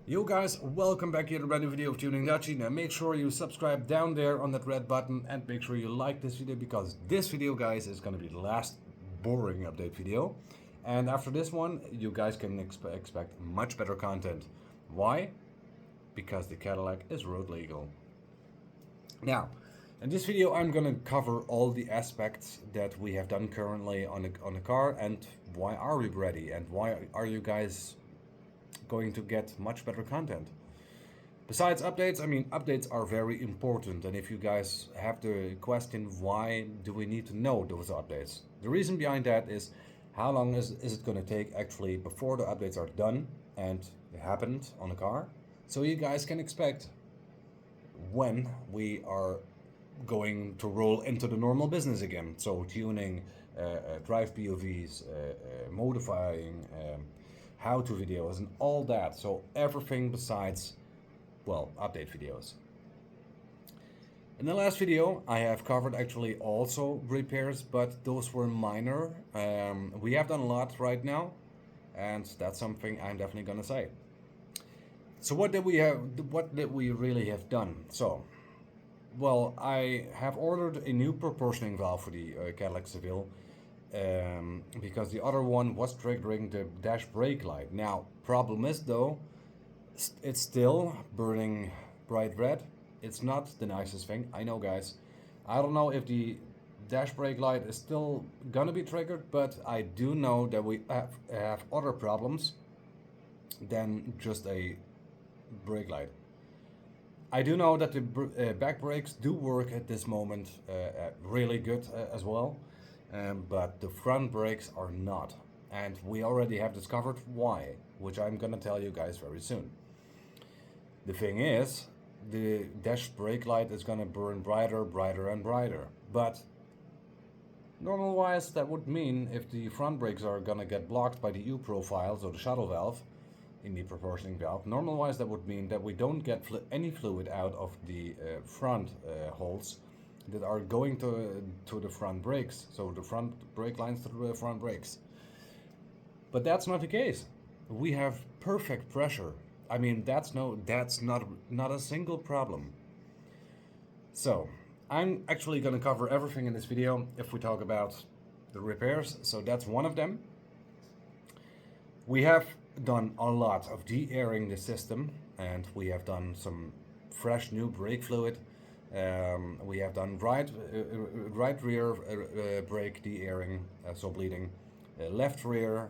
Yo guys, welcome back here to a brand new video of Tuning Dutchy. Now make sure you subscribe down there on that red button and make sure you like this video because this video guys is going to be the last boring update video. And after this one you guys can expect much better content. Why? Because the Cadillac is road legal. Now, in this video I'm going to cover all the aspects that we have done currently on the car and why are we ready and why are you guys going to get much better content. Besides updates, updates are very important, and if you guys have the question why do we need to know those updates, the reason behind that is how long is it going to take actually before the updates are done and happened on the car, so you guys can expect when we are going to roll into the normal business again. So tuning, drive POVs, modifying, how-to videos and all that. So everything besides, well, update videos. In the last video I have covered actually also repairs, but those were minor. We have done a lot right now and that's something I'm definitely gonna say. So what did we really have done? So, well, I have ordered a new proportioning valve for the Cadillac Seville. Because the other one was triggering the dash brake light. Now, problem is though, it's still burning bright red. It's not the nicest thing, I know guys. I don't know if the dash brake light is still gonna be triggered, but I do know that we have other problems than just a brake light. I do know that the back brakes do work at this moment really good as well. But the front brakes are not, and we already have discovered why, which I'm gonna tell you guys very soon. The thing is, the dash brake light is gonna burn brighter, brighter and brighter, but normal wise that would mean if the front brakes are gonna get blocked by the U profiles or the shuttle valve in the proportioning valve, normal wise that would mean that we don't get any fluid out of the front holes that are going to the front brakes, so the front brake lines to the front brakes. But that's not the case. We have perfect pressure. I mean, that's not a single problem. So I'm actually going to cover everything in this video if we talk about the repairs. So that's one of them. We have done a lot of de-airing the system, and we have done some fresh new brake fluid. We have done right rear brake de-airing, so bleeding, left rear,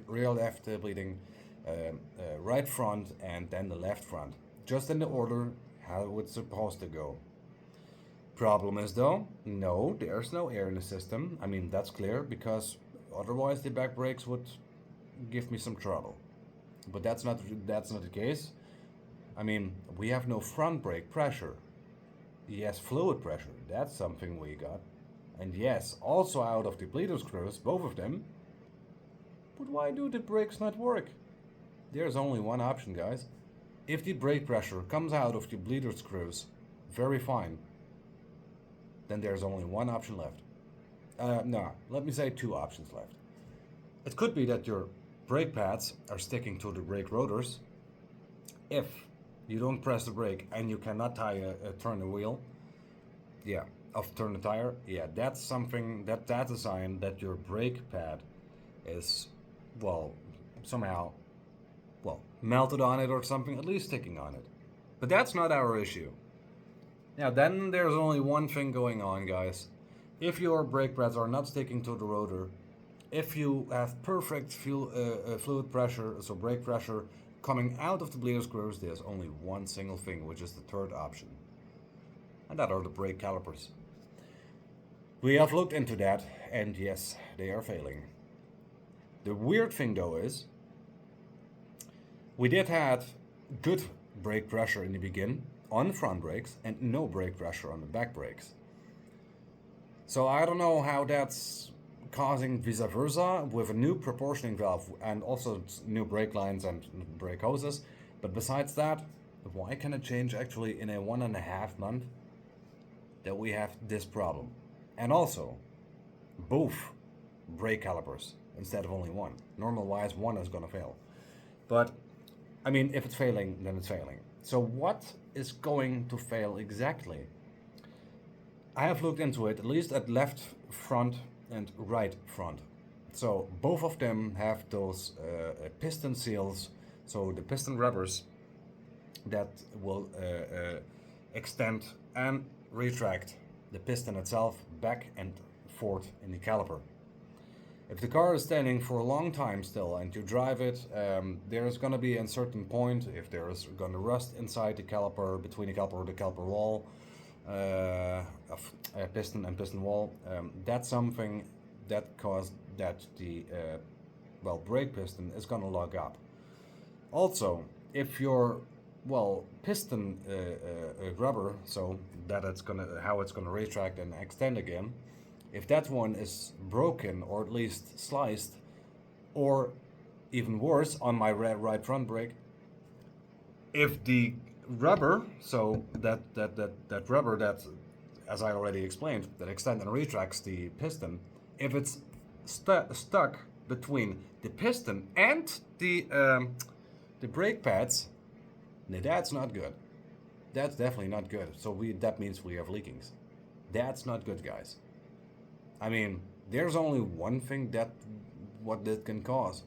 rear left bleeding, right front, and then the left front, just in the order how it's supposed to go. Problem is though, no, there's no air in the system. I mean, that's clear because otherwise the back brakes would give me some trouble. But that's not the case. I mean, we have no front brake pressure. Yes, fluid pressure, that's something we got. And yes, also out of the bleeder screws, both of them. But why do the brakes not work? There's only one option, guys. If the brake pressure comes out of the bleeder screws very fine, then there's only one option left. No, let me say two options left. It could be that your brake pads are sticking to the brake rotors. If you don't press the brake and you cannot turn the wheel, turn the tire, that's something, that's a sign that your brake pad is, well, somehow, well, melted on it or something, at least sticking on it. But that's not our issue. Now then there's only one thing going on, guys. If your brake pads are not sticking to the rotor, if you have perfect fluid pressure, so brake pressure, coming out of the bleeder screws, there's only one single thing, which is the third option. And that are the brake calipers. We have looked into that, and yes, they are failing. The weird thing though is, we did have good brake pressure in the beginning on the front brakes, and no brake pressure on the back brakes. So I don't know how that's causing vice versa with a new proportioning valve and also new brake lines and brake hoses. But besides that, why can it change actually in a 1.5 month that we have this problem? And also, both brake calipers instead of only one. Normal wise, one is gonna fail. But I mean, if it's failing, then it's failing. So what is going to fail exactly? I have looked into it, at least at left front and right front. So both of them have those piston seals, so the piston rubbers that will extend and retract the piston itself back and forth in the caliper. If the car is standing for a long time still and you drive it, there's going to be a certain point, if there is going to rust inside the caliper, between the caliper or the caliper wall, of piston and piston wall, that's something that caused that the brake piston is going to log up. Also, if your piston rubber, so that it's gonna how it's gonna retract and extend again, if that one is broken or at least sliced, or even worse, on my right front brake, if the rubber, so that rubber that, as I already explained, that extend and retracts the piston, if it's stuck between the piston and the brake pads, that's not good. That's definitely not good. So that means we have leakings. That's not good, guys. I mean, there's only one thing what that can cause.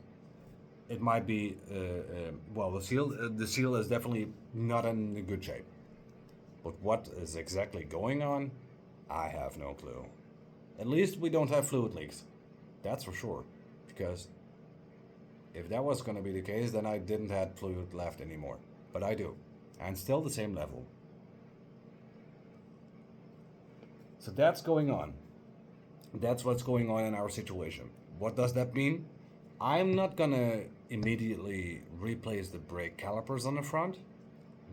It might be the seal. The seal is definitely not in good shape. But what is exactly going on, I have no clue. At least we don't have fluid leaks. That's for sure. Because if that was going to be the case, then I didn't have fluid left anymore. But I do. And still the same level. So that's going on. That's what's going on in our situation. What does that mean? I'm not going to immediately replace the brake calipers on the front.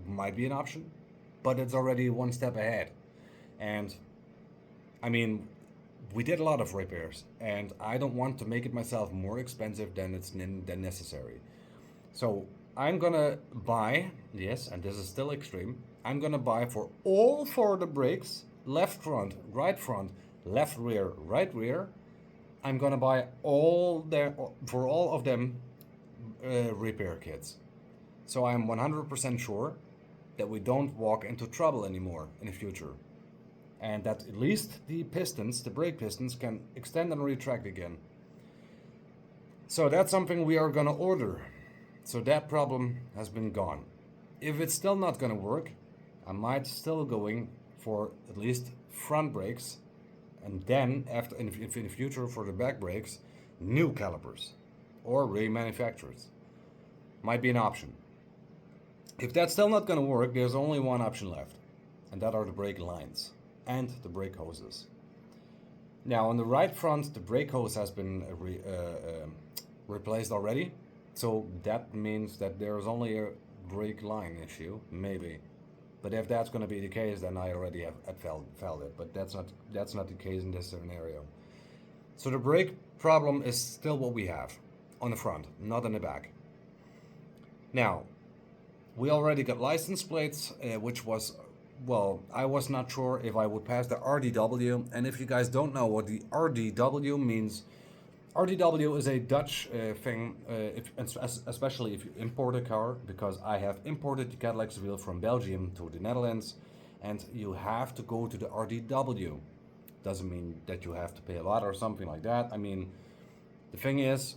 Might be an option. But it's already one step ahead. And I mean, we did a lot of repairs, and I don't want to make it myself more expensive than necessary. So I'm gonna buy, yes, and this is still extreme, I'm gonna buy for all four of the brakes, left front, left rear, right rear, I'm gonna buy for all of them repair kits. So I'm 100% sure that we don't walk into trouble anymore in the future. And that at least the pistons, the brake pistons, can extend and retract again. So that's something we are gonna order. So that problem has been gone. If it's still not gonna work, I might still going for at least front brakes, and then after in the future for the back brakes, new calipers or remanufacturers. Might be an option. If that's still not gonna work, there's only one option left, and that are the brake lines and the brake hoses. Now on the right front, the brake hose has been replaced already, so that means that there is only a brake line issue, maybe. But if that's going to be the case, then I already have felt it. But that's not the case in this scenario. So the brake problem is still what we have on the front, not in the back. Now, we already got license plates, which was, I was not sure if I would pass the RDW. And if you guys don't know what the RDW means, RDW is a Dutch thing, especially if you import a car, because I have imported the Cadillac wheel from Belgium to the Netherlands, and you have to go to the RDW. Doesn't mean that you have to pay a lot or something like that. I mean, the thing is,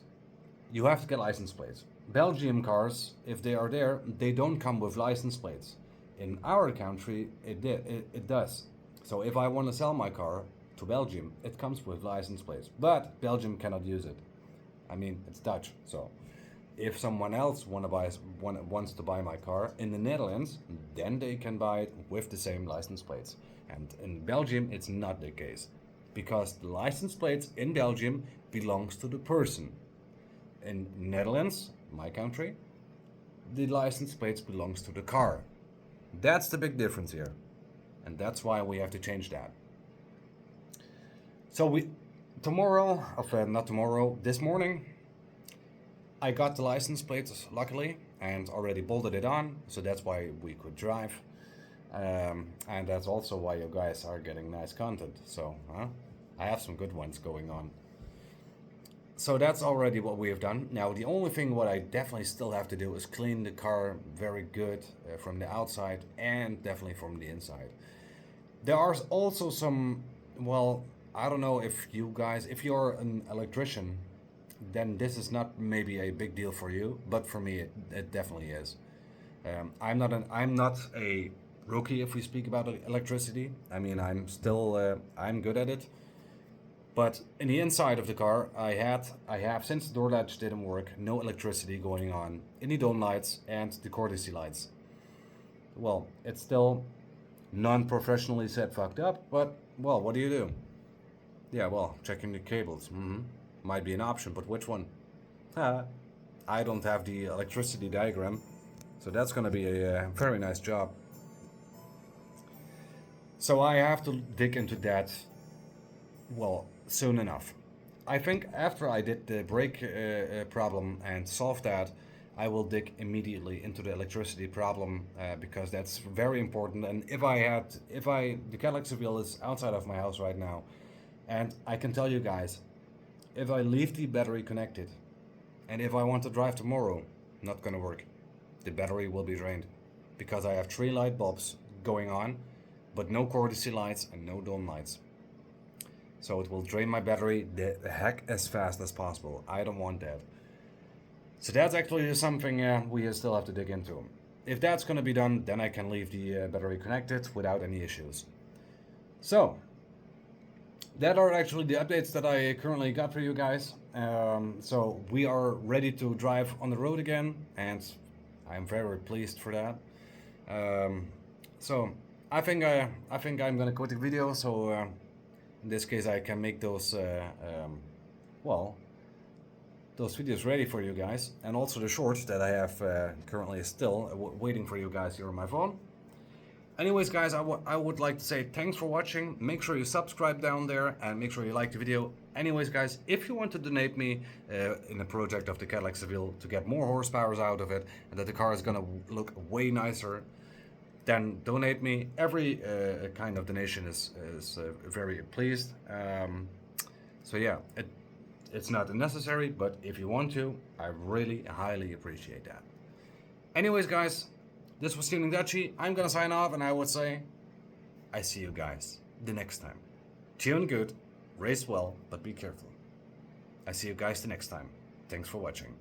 you have to get license plates. Belgium cars, if they are there, they don't come with license plates. In our country, it does. So if I want to sell my car to Belgium, it comes with license plates, but Belgium cannot use it. I mean, it's Dutch. So if someone else wants to buy my car in the Netherlands, then they can buy it with the same license plates. And in Belgium, it's not the case, because the license plates in Belgium belongs to the person. In Netherlands, my country, the license plates belongs to the car. That's the big difference here, and that's why we have to change that. So this morning, I got the license plates, luckily, and already bolted it on, so that's why we could drive. And that's also why you guys are getting nice content. So, I have some good ones going on. So that's already what we have done. Now the only thing what I definitely still have to do is clean the car very good from the outside and definitely from the inside. There are also some, well, I don't know if you guys, if you're an electrician, then this is not maybe a big deal for you, but for me it definitely is. I'm not a rookie if we speak about electricity. I mean, I'm good at it. But in the inside of the car, I have since the door latch didn't work, no electricity going on in the dome lights and the courtesy lights. Well, it's still non-professionally set fucked up, but well, what do you do? Yeah, well, checking the cables. Might be an option, but which one? I don't have the electricity diagram, so that's gonna be a very nice job. So I have to dig into that, well, soon enough. I think after I did the brake problem and solve that, I will dig immediately into the electricity problem because that's very important. And the Cadillac Seville is outside of my house right now, and I can tell you guys, if I leave the battery connected, and if I want to drive tomorrow, not gonna work. The battery will be drained because I have 3 light bulbs going on, but no courtesy lights and no dome lights. So it will drain my battery the heck as fast as possible. I don't want that. So that's actually something we still have to dig into. If that's going to be done, then I can leave the battery connected without any issues. So that are actually the updates that I currently got for you guys. So we are ready to drive on the road again, and I'm very pleased for that. So I think I'm gonna quit the video. So in this case, I can make those well, those videos ready for you guys, and also the shorts that I have currently still waiting for you guys here on my phone. Anyways, guys, I would like to say thanks for watching. Make sure you subscribe down there and make sure you like the video. Anyways, guys, if you want to donate me in a project of the Cadillac Seville to get more horsepowers out of it and that the car is gonna look way nicer, then donate me. Every kind of donation is very pleased. So yeah, it's not necessary, but if you want to, I really highly appreciate that. Anyways, guys, this was Tuning Dutchy. I'm gonna sign off, and I would say, I see you guys the next time. Tune good, race well, but be careful. I see you guys the next time. Thanks for watching.